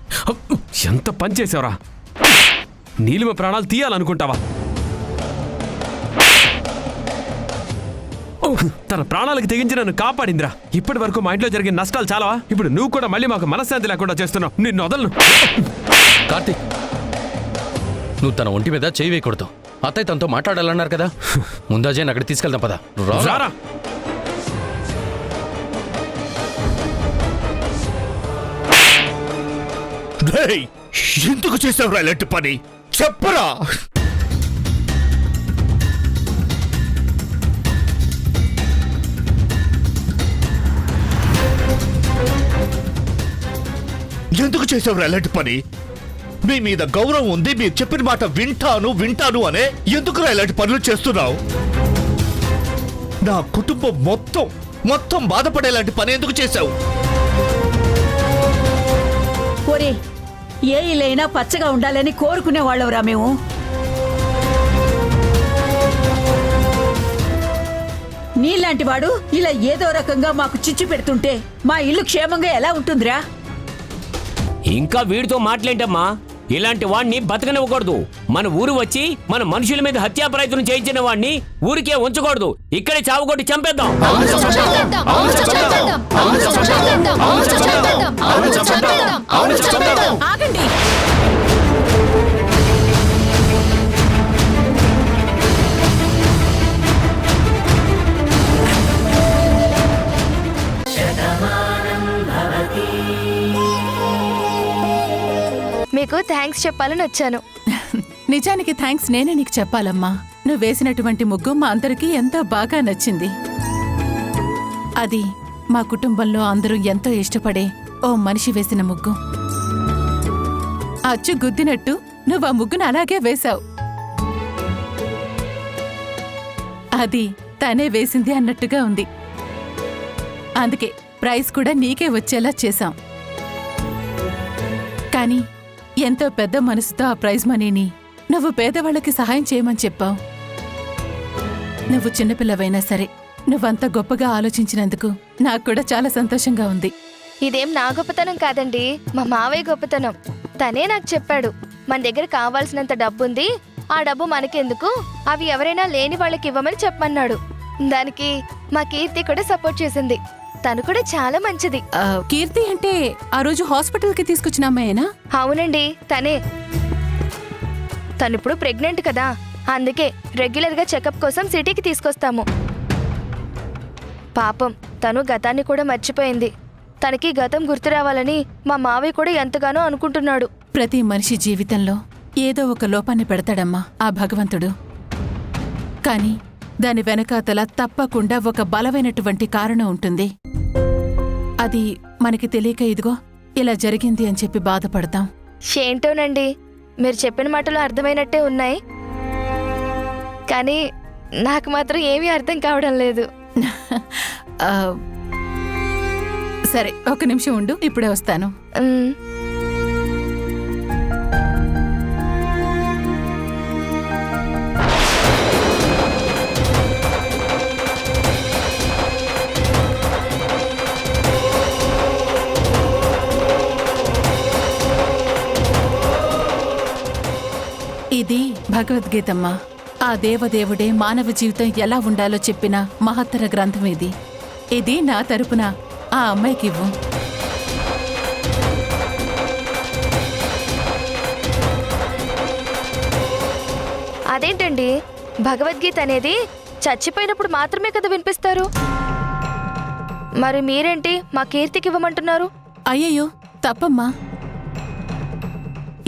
ఎంత పని చేసావురా? నీలిమ ప్రాణాలు తీయాలనుకుంటావా? తన ప్రాణాలకు తెగించి నన్ను కాపాడిందిరా. ఇప్పటి వరకు మా ఇంట్లో జరిగిన నష్టాలు చాలావా? ఇప్పుడు నువ్వు కూడా మళ్ళీ మాకు మనశ్శాంతి లేకుండా చేస్తున్నావు. నిన్ను వదలను. కార్తీక్, నువ్వు తన ఒంటి మీద చేయి వేయకూడదు. అత్తయ్య తనతో మాట్లాడాలన్నారు కదా. ముందాజే అక్కడ తీసుకెళ్దాం పదా. రారా. ఎందుకు చేసావురా ఇలాంటి పని? చెప్పరా. ఎందుకు చేసావురా ఇలాంటి పని? మీ మీద గౌరవం ఉంది, మీరు చెప్పిన మాట వింటాను అనే ఎందుకురా ఇలాంటి పనులు చేస్తున్నావు? నా కుటుంబం మొత్తం బాధపడేలాంటి పని ఎందుకు చేశావు? ఒరే, ఏ ఇల్లైనా పచ్చగా ఉండాలని కోరుకునే వాళ్ళవరా మేము. నీలాంటి వాడు ఇలా ఏదో రకంగా మాకు చిచ్చు పెడుతుంటే మా ఇల్లు క్షేమంగా ఎలా ఉంటుందిరా? ఇంకా వీడితో మాట్లాడమ్మా, ఇలాంటి వాడిని బతకనివ్వకూడదు. మన ఊరు వచ్చి మన మనుషుల మీద హత్యా ప్రయత్నం చేయించిన వాడిని ఊరికే ఉంచకూడదు. ఇక్కడే చావుకొట్టి చంపేద్దాం. ఆగండి. మీకు థ్యాంక్స్ చెప్పాలని వచ్చాను. నిజానికి థ్యాంక్స్ నేనే నీకు చెప్పాలమ్మా. నువ్వు వేసినటువంటి ముగ్గు మా అందరికీ ఎంతో బాగా నచ్చింది. అది మా కుటుంబంలో అందరూ ఎంతో ఇష్టపడే ఓ మనిషి వేసిన ముగ్గు. అచ్చు గుద్దినట్టు నువ్వు ఆ ముగ్గును అలాగే వేశావు. అది తనే వేసింది అన్నట్టుగా ఉంది. అందుకే ప్రైజ్ కూడా నీకే వచ్చేలా చేశాం. కానీ ఎంతో పెద్ద మనసుతో ఆ ప్రైజ్ మనీని నువ్వు పేదవాళ్ళకి సహాయం చేయమని చెప్పావు. నువ్వు చిన్నపిల్లవైనా సరే నువ్వంత గొప్పగా ఆలోచించినందుకు నాకు కూడా చాలా సంతోషంగా ఉంది. ఇదేం నా గొప్పతనం కాదండి, మా మావయ్య గొప్పతనం. తనే నాకు చెప్పాడు, మన దగ్గర కావాల్సినంత డబ్బుంది, ఆ డబ్బు మనకెందుకు, అవి ఎవరైనా లేని వాళ్ళకి ఇవ్వమని చెప్పమన్నాడు. దానికి మా కీర్తి కూడా సపోర్ట్ చేసింది. తను కూడా చాలా మంచిది. కీర్తి అంటే ఆ రోజు హాస్పిటల్కి తీసుకొచ్చిన అమ్మాయేనా? అవునండి, తనే. తనిప్పుడు ప్రెగ్నెంట్ కదా, అందుకే రెగ్యులర్గా చెకప్ కోసం సిటీకి తీసుకొస్తాము. పాపం తను గతాన్ని కూడా మర్చిపోయింది. తనకి గతం గుర్తు రావాలని మా మావయ్య కూడా ఎంతగానో అనుకుంటున్నాడు. ప్రతి మనిషి జీవితంలో ఏదో ఒక లోపాన్ని పెడతాడమ్మా ఆ భగవంతుడు. కానీ దాని వెనకాతల తప్పకుండా ఒక బలమైనటువంటి కారణం ఉంటుంది. అది మనకి తెలియక ఇదిగో ఇలా జరిగింది అని చెప్పి బాధపడతాం. ఏంటోనండి, మీరు చెప్పిన మాటలు అర్థమైనట్టే ఉన్నాయి, కానీ నాకు మాత్రం ఏమీ అర్థం కావడం లేదు. సరే, ఒక నిమిషం ఉండు, ఇప్పుడే వస్తాను. ఇది భగవద్గీతమ్మా. ఆ దేవదేవుడే మానవ జీవితం ఎలా ఉండాలో చెప్పిన మహత్తర గ్రంథం ఇది. ఇది నా తరపున ఆ అమ్మాయికి ఇవ్వు. అదేంటండి, భగవద్గీత అనేది చచ్చిపోయినప్పుడు మాత్రమే కదా వినిపిస్తారు. మరి మీరేంటి మా కీర్తికి ఇవ్వమంటున్నారు? అయ్యయ్యో, తప్పమ్మా.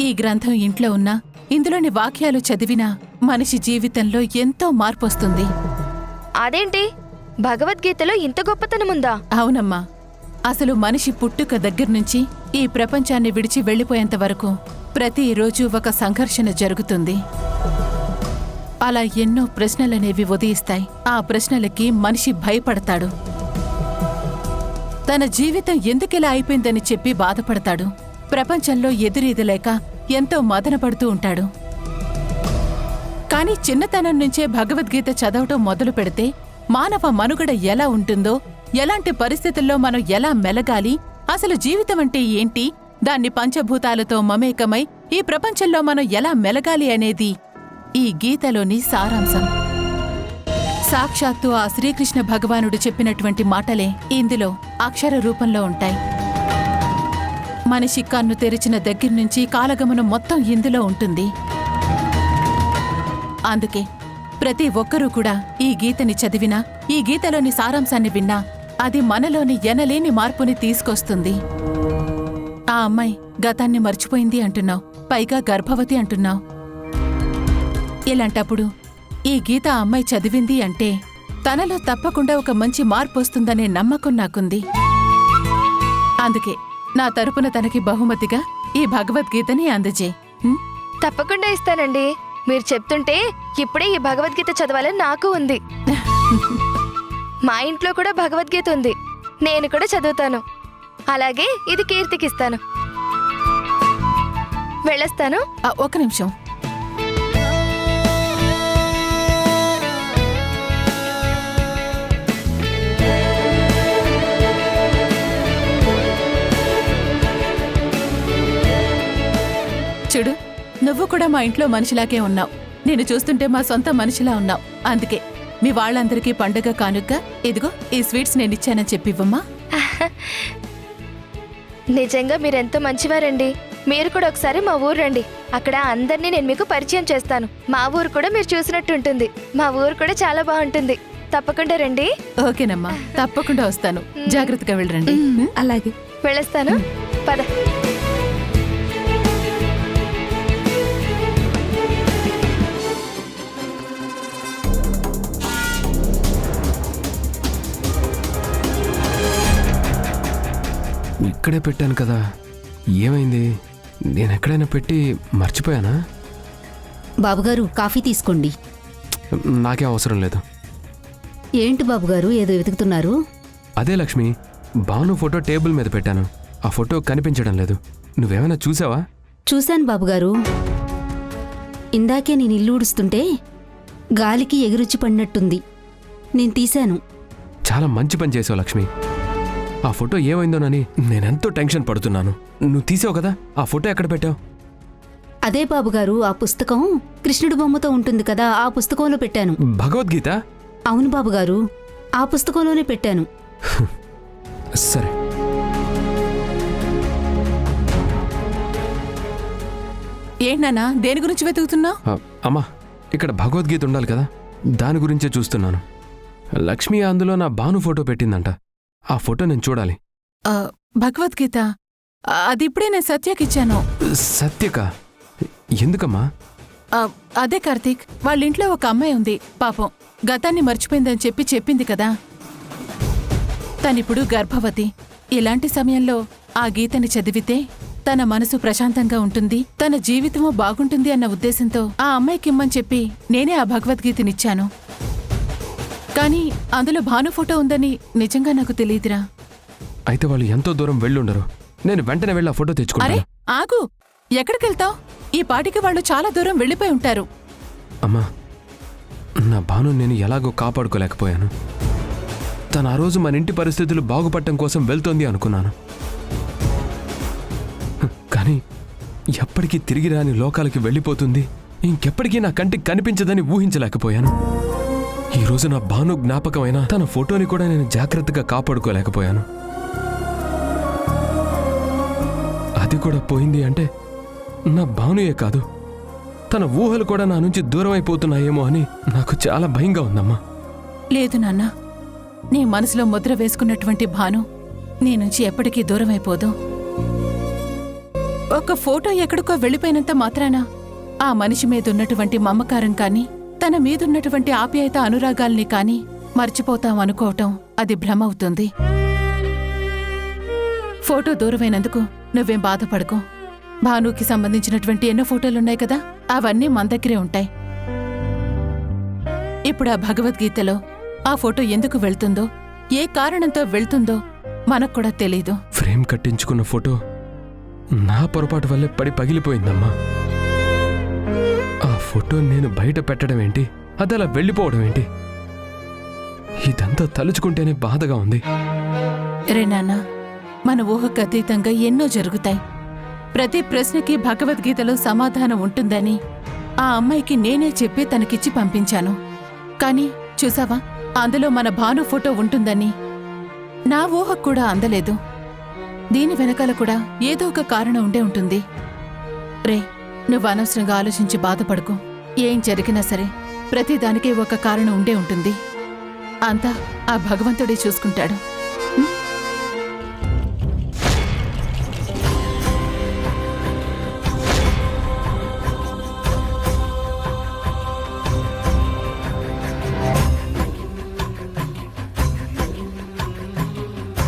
ఈ గ్రంథం ఇంట్లో ఉన్నా ఇందులోని వాక్యాలు చదివినా మనిషి జీవితంలో ఎంతో మార్పొస్తుంది. అదేంటి, భగవద్గీతలో ఇంత గొప్పతనముందా? అవునమ్మా. అసలు మనిషి పుట్టుక దగ్గర్నుంచి ఈ ప్రపంచాన్ని విడిచి వెళ్లిపోయేంత వరకు ప్రతిరోజు ఒక సంఘర్షణ జరుగుతుంది. అలా ఎన్నో ప్రశ్నలనేవి ఉదయిస్తాయి. ఆ ప్రశ్నలకి మనిషి భయపడతాడు. తన జీవితం ఎందుకిలా అయిపోయిందని చెప్పి బాధపడతాడు. ప్రపంచంలో ఎదురీదలేక ఎంతో మదనపడుతూ ఉంటాడు. కాని చిన్నతనం నుంచే భగవద్గీత చదవటం మొదలు పెడితే మానవ మనుగడ ఎలా ఉంటుందో, ఎలాంటి పరిస్థితుల్లో మనం ఎలా మెలగాలి, అసలు జీవితం అంటే ఏంటి, దాన్ని పంచభూతాలతో మమేకమై ఈ ప్రపంచంలో మనం ఎలా మెలగాలి అనేది ఈ గీతలోని సారాంశం. సాక్షాత్తు ఆ శ్రీకృష్ణ భగవానుడు చెప్పినటువంటి మాటలే ఇందులో అక్షర రూపంలో ఉంటాయి. మనిషి కన్ను తెరిచిన దగ్గర్నుంచి కాలగమనం మొత్తం ఇందులో ఉంటుంది. అందుకే ప్రతి ఒక్కరూ కూడా ఈ గీతని చదివినా, ఈ గీతలోని సారాంశాన్ని విన్నా అది మనలోని ఎనలేని మార్పుని తీసుకొస్తుంది. ఆ అమ్మాయి గతాన్ని మర్చిపోయింది అంటున్నావు, పైగా గర్భవతి అంటున్నావు. ఇలాంటప్పుడు ఈ గీత ఆ అమ్మాయి చదివింది అంటే తనలో తప్పకుండా ఒక మంచి మార్పు వస్తుందనే నమ్మకం నాకుంది. అందుకే నా తరపున తనకి బహుమతిగా ఈ భగవద్గీతని అందజేయి. తప్పకుండా ఇస్తానండి. మీరు చెప్తుంటే ఇప్పుడే ఈ భగవద్గీత చదవాలని నాకు ఉంది. మా ఇంట్లో కూడా భగవద్గీత ఉంది, నేను కూడా చదువుతాను. అలాగే ఇది కీర్తికిస్తాను. వెళ్ళొస్తాను. ఒక నిమిషం. చూడు, నువ్వు కూడా మా ఇంట్లో మనిషిలాగే ఉన్నావు. నేను చూస్తుంటే మా సొంత మనిషిలా ఉన్నావు. అందుకే మీ వాళ్ళందరికీ పండుగ కానుక ఇదిగో ఈ స్వీట్స్ నేను ఇచ్చానని చెప్పివ్వమ్మా. నిజంగా మీరెంతో మంచివారండి. మీరు కూడా ఒకసారి మా ఊరు రండి. అక్కడ అందరినీ నేను మీకు పరిచయం చేస్తాను. మా ఊరు కూడా మీరు చూసినట్టు ఉంటుంది. మా ఊరు కూడా చాలా బాగుంటుంది. తప్పకుండా రండి. ఓకేనమ్మా, తప్పకుండా వస్తాను. జాగ్రత్తగా వెళ్ళండి. అలాగే వెళ్ళొస్తాను. పద. ఇక్కడే పెట్టాను కదా, ఏమైంది? నేను ఎక్కడైనా పెట్టి మర్చిపోయానా? బాబుగారు కాఫీ తీసుకోండి. నాకేం అవసరం లేదు. ఏంటి బాబుగారు ఏదో వెతుకుతున్నారు? అదే లక్ష్మి, భాను ఫోటో టేబుల్ మీద పెట్టాను. ఆ ఫోటో కనిపించడం లేదు. నువ్వేమైనా చూసావా? చూశాను బాబుగారు. ఇందాకే నేను ఇల్లు ఊడుస్తుంటే గాలికి ఎగురుచి పడినట్టుంది. నేను తీశాను. చాలా మంచి పని చేసావు లక్ష్మి. ఆ ఫోటో ఏమైందోనని నేనెంతో టెన్షన్ పడుతున్నాను. నువ్వు తీసావు కదా, ఆ ఫోటో ఎక్కడ పెట్టావు? అదే బాబుగారు, ఆ పుస్తకం కృష్ణుడి బొమ్మతో ఉంటుంది కదా, ఆ పుస్తకంలో పెట్టాను. భగవద్గీత? అవును బాబుగారు, ఆ పుస్తకంలోనే పెట్టాను. సరే. ఏంటన్నా, దేని గురించి వెతుకుతున్నావు? అమ్మా, ఇక్కడ భగవద్గీత ఉండాలి కదా, దాని గురించే చూస్తున్నాను. లక్ష్మి అందులో నా భాను ఫోటో పెట్టిందంట. ఆ ఫోటో నేను చూడాలి. భగవద్గీత అది ఇప్పుడే నేను సత్యకిచ్చాను. సత్యక? ఎందుకమ్మా? అదే కార్తీక్, వాళ్ళ ఇంట్లో ఒక అమ్మాయి ఉంది. పాపం గతాన్ని మర్చిపోయిందని చెప్పింది కదా. తనిప్పుడు గర్భవతి. ఇలాంటి సమయంలో ఆ గీతని చదివితే తన మనసు ప్రశాంతంగా ఉంటుంది, తన జీవితమూ బాగుంటుంది అన్న ఉద్దేశంతో ఆ అమ్మాయికిమ్మని చెప్పి నేనే ఆ భగవద్గీతనిచ్చాను. కానీ అందులో భాను ఫోటో ఉందని నిజంగా నాకు తెలియదురా. అయితే వాళ్ళు ఎంతో దూరం వెళ్ళుండరు. నేను వెంటనే వెళ్ళి ఆ ఫోటో అరే తెచ్చుకుంటాను. ఆగు, ఎక్కడికెళ్తావు? ఈ పాటికి వాళ్ళు చాలా దూరం వెళ్ళిపోయి ఉంటారు. అమ్మా, నా భాను నేను ఎలాగో కాపాడుకోలేకపోయాను. తను ఆ రోజు మన ఇంటి పరిస్థితులు బాగుపడటం కోసం వెళ్తోంది అనుకున్నాను. కానీ ఎప్పటికీ తిరిగి రాని లోకాలకి వెళ్ళిపోతుంది, ఇంకెప్పటికీ నా కంటికి కనిపించదని ఊహించలేకపోయాను. ఈ రోజు నా భాను జ్ఞాపకమైన తన ఫోటోని కూడా నేను జాగ్రత్తగా కాపాడుకోలేకపోయాను. అది కూడా పోయింది అంటే నా భానుయే కాదు, తన ఊహలు కూడా నా నుంచి దూరం అయిపోతున్నాయేమో అని నాకు చాలా భయంగా ఉందమ్మా. లేదు నాన్న, నీ మనసులో ముద్ర వేసుకున్నటువంటి భాను నీ నుంచి ఎప్పటికీ దూరం అయిపోదు. ఒక ఫోటో ఎక్కడికో వెళ్ళిపోయినంత మాత్రాన ఆ మనిషి మీదున్నటువంటి మమకారం కానీ తన మీదున్నటువంటి ఆప్యాయత అనురాగాల్ని కానీ మర్చిపోతాం అనుకోవటం అది భ్రమ అవుతుంది. ఫోటో దూరమైనందుకు నువ్వేం బాధపడకు. భానుకి సంబంధించినటువంటి ఎన్నో ఫోటోలున్నాయి కదా, అవన్నీ మన దగ్గరే ఉంటాయి. ఇప్పుడు ఆ భగవద్గీతలో ఆ ఫోటో ఎందుకు వెళ్తుందో, ఏ కారణంతో వెళ్తుందో మనకు కూడా తెలీదు. ఫ్రేమ్ కట్టించుకున్న ఫోటో నా పొరపాటు వల్లే పడి పగిలిపోయిందమ్మా. ఆ ఫోటో నేను బయట పెట్టడం ఏంటి, అదలా వెళ్ళిపోవడం ఏంటి, ఇదంతా తలుచుకుంటేనే బాధగా ఉంది. రే నాన్న, మన ఊహకు అతీతంగా ఎన్నో జరుగుతాయి. ప్రతి ప్రశ్నకి భగవద్గీతలో సమాధానం ఉంటుందని ఆ అమ్మాయికి నేనే చెప్పి తనకిచ్చి పంపించాను. కానీ చూసావా, అందులో మన భాను ఫోటో ఉంటుందని నా ఊహకు కూడా అందలేదు. దీని వెనకాల కూడా ఏదో ఒక కారణం ఉండే ఉంటుంది. రే, నువ్వు అనవసరంగా ఆలోచించి బాధపడకు. ఏం జరిగినా సరే ప్రతిదానికి ఒక కారణం ఉండే ఉంటుంది. అంతా ఆ భగవంతుడే చూసుకుంటాడు.